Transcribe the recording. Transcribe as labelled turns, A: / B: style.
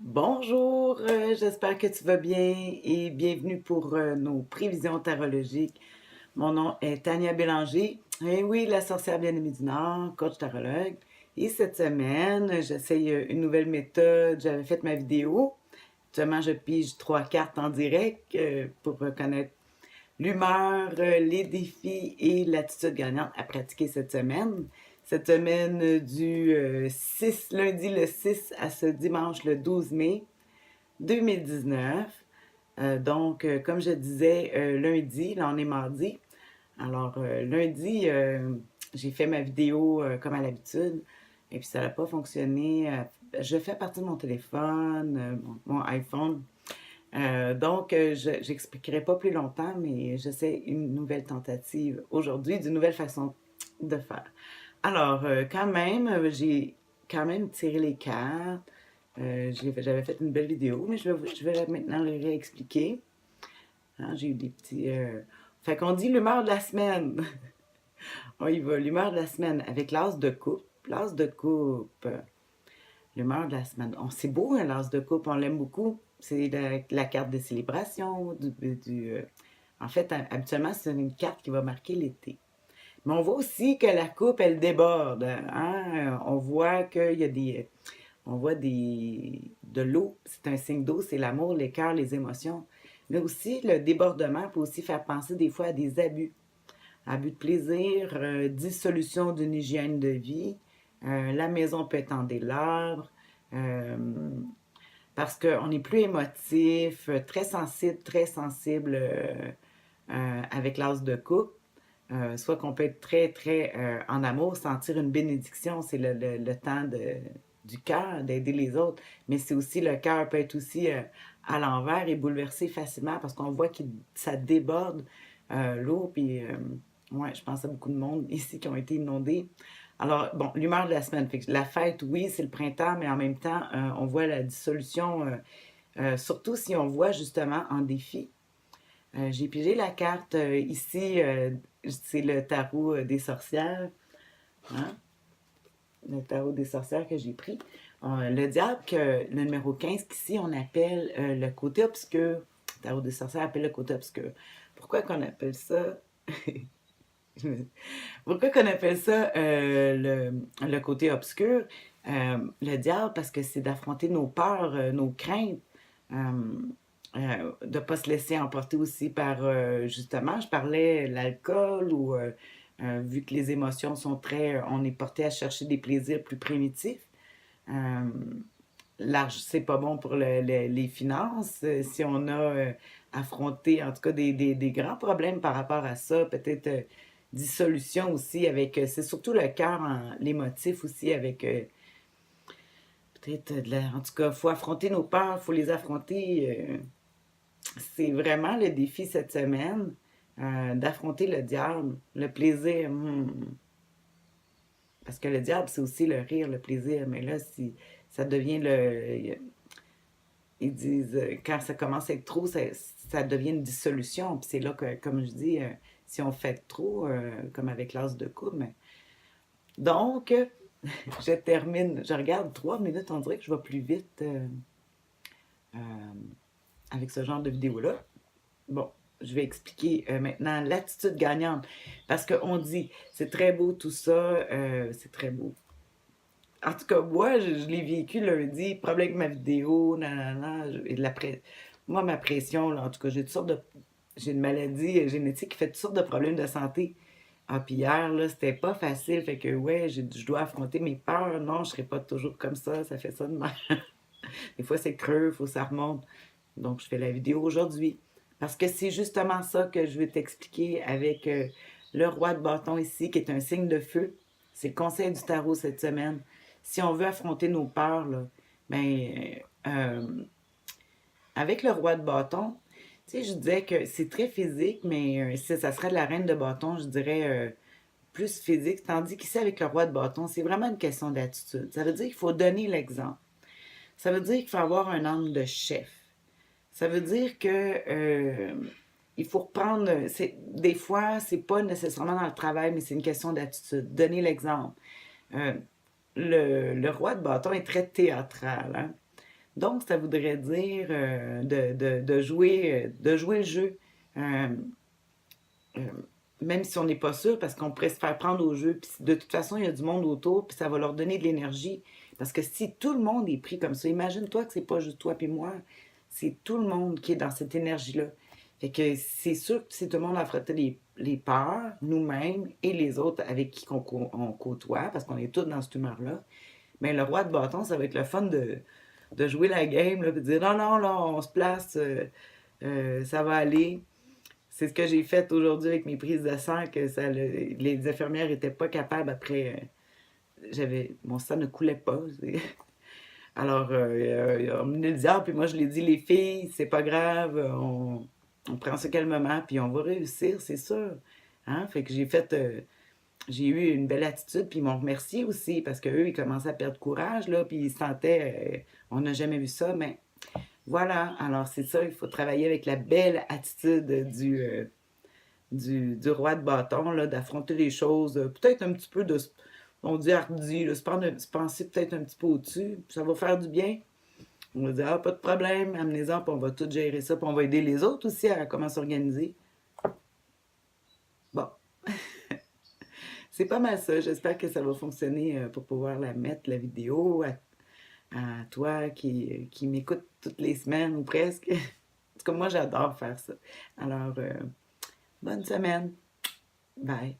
A: Bonjour, j'espère que tu vas bien et bienvenue pour nos prévisions tarologiques. Mon nom est Tania Bélanger. Et oui, la sorcière bien-aimée du Nord, coach tarologue. Et cette semaine, j'essaye une nouvelle méthode. J'avais fait ma vidéo. Actuellement, je pige 3 cartes en direct pour reconnaître l'humeur, les défis et l'attitude gagnante à pratiquer cette semaine. Cette semaine du 6, lundi le 6 à ce dimanche le 12 mai 2019. Comme je disais, lundi, là on est mardi. Alors, lundi, j'ai fait ma vidéo comme à l'habitude. Et puis ça n'a pas fonctionné. Je fais partie de mon téléphone, mon iPhone. J'expliquerai pas plus longtemps, mais j'essaie une nouvelle tentative aujourd'hui, d'une nouvelle façon de faire. Alors, j'ai quand même tiré les cartes. J'avais fait une belle vidéo, mais je vais maintenant les réexpliquer. Hein, j'ai eu des petits... Fait qu'on dit l'humeur de la semaine. On y va, l'humeur de la semaine avec l'as de coupe. L'as de coupe. L'humeur de la semaine. C'est beau, un l'as de coupe, on l'aime beaucoup. C'est la carte des célébrations. En fait, habituellement, c'est une carte qui va marquer l'été. Mais on voit aussi que la coupe, elle déborde. Hein? On voit qu'il y a des... On voit de l'eau. C'est un signe d'eau, c'est l'amour, les cœurs, les émotions. Mais aussi, le débordement peut aussi faire penser des fois à des abus. Abus de plaisir, dissolution d'une hygiène de vie. La maison peut être en délabre. Euh, Parce qu'on est plus émotif, très sensible avec l'as de coupe. Soit qu'on peut être très en amour, sentir une bénédiction, c'est le temps du cœur, d'aider les autres, mais c'est aussi le cœur peut être aussi à l'envers et bouleversé facilement parce qu'on voit que ça déborde l'eau, puis ouais, je pense à beaucoup de monde ici qui ont été inondés. Alors, bon, l'humeur de la semaine, fait que la fête, oui, c'est le printemps, mais en même temps, on voit la dissolution, surtout si on voit justement en défi. J'ai pigé la carte ici, c'est le tarot des sorcières, hein? Le tarot des sorcières que j'ai pris. Le diable, le numéro 15, qu'ici on appelle le côté obscur. Le tarot des sorcières appelle le côté obscur. Pourquoi qu'on appelle ça? Pourquoi qu'on appelle ça le côté obscur? Le diable, parce que c'est d'affronter nos peurs, nos craintes. Euh, de ne pas se laisser emporter aussi par, justement, je parlais de l'alcool ou vu que les émotions sont très, on est porté à chercher des plaisirs plus primitifs. Euh, L'argent, c'est pas bon pour les finances. Si on a affronté, en tout cas, des grands problèmes par rapport à ça, peut-être dissolution aussi avec, c'est surtout le cœur, l'émotif aussi avec peut-être en tout cas, il faut affronter nos peurs, il faut les affronter. C'est vraiment le défi cette semaine, d'affronter le diable, le plaisir. Parce que le diable, c'est aussi le rire, le plaisir. Mais là, si ça devient le... Ils disent, quand ça commence à être trop, ça devient une dissolution. Puis c'est là que, comme je dis, si on fait trop, comme avec l'as de coupe. Donc, je termine. Je regarde 3 minutes, on dirait que je vais plus vite euh, avec ce genre de vidéo-là. Bon, je vais expliquer maintenant l'attitude gagnante. Parce qu'on dit, c'est très beau tout ça, c'est très beau. En tout cas, moi, je l'ai vécu lundi, problème avec ma vidéo, nanana, moi, ma pression, là, en tout cas, j'ai une maladie génétique qui fait toutes sortes de problèmes de santé. Ah, puis hier, là, c'était pas facile, fait que, ouais, je dois affronter mes peurs. Non, je serai pas toujours comme ça fait ça de mal. Des fois, c'est creux, il faut que ça remonte. Donc, je fais la vidéo aujourd'hui. Parce que c'est justement ça que je vais t'expliquer avec le roi de bâton ici, qui est un signe de feu. C'est le conseil du tarot cette semaine. Si on veut affronter nos peurs, là, ben, avec le roi de bâton, tu sais, je disais que c'est très physique, mais si ça serait de la reine de bâton, je dirais plus physique. Tandis qu'ici, avec le roi de bâton, c'est vraiment une question d'attitude. Ça veut dire qu'il faut donner l'exemple. Ça veut dire qu'il faut avoir un âme de chef. Ça veut dire que il faut reprendre. Des fois, c'est pas nécessairement dans le travail, mais c'est une question d'attitude. Donner l'exemple. Euh, le roi de bâton est très théâtral. Hein? Donc, ça voudrait dire de jouer le jeu. Euh, euh, Même si on n'est pas sûr, parce qu'on pourrait se faire prendre au jeu. Puis de toute façon, il y a du monde autour, puis ça va leur donner de l'énergie. Parce que si tout le monde est pris comme ça, imagine-toi que c'est pas juste toi puis moi, c'est tout le monde qui est dans cette énergie-là. Fait que c'est sûr que si tout le monde affrontait les peurs, nous-mêmes et les autres avec qui on côtoie, parce qu'on est tous dans cette humeur-là, mais le roi de bâton, ça va être le fun de jouer la game, là, puis de dire non, non, là, on se place, ça va aller. C'est ce que j'ai fait aujourd'hui avec mes prises de sang, que les infirmières n'étaient pas capables après. Mon sang ne coulait pas. Alors, on me dit, ah, puis moi je l'ai dit, les filles, c'est pas grave, on prend ça calmement, puis on va réussir, c'est sûr. Hein? Fait que j'ai eu une belle attitude, puis ils m'ont remercié aussi, parce qu'eux, ils commençaient à perdre courage, là, puis ils se sentaient, on n'a jamais vu ça, mais voilà. Alors, c'est ça, il faut travailler avec la belle attitude du roi de bâton, là, d'affronter les choses, peut-être un petit peu on dit hardi, là, se penser peut-être un petit peu au-dessus, ça va faire du bien. On va dire, ah, pas de problème, amenez-en, puis on va tout gérer ça, puis on va aider les autres aussi à comment s'organiser. Bon, c'est pas mal ça. J'espère que ça va fonctionner pour pouvoir la mettre, la vidéo, à toi qui m'écoute toutes les semaines ou presque. En tout cas, moi, j'adore faire ça. Alors, bonne semaine. Bye.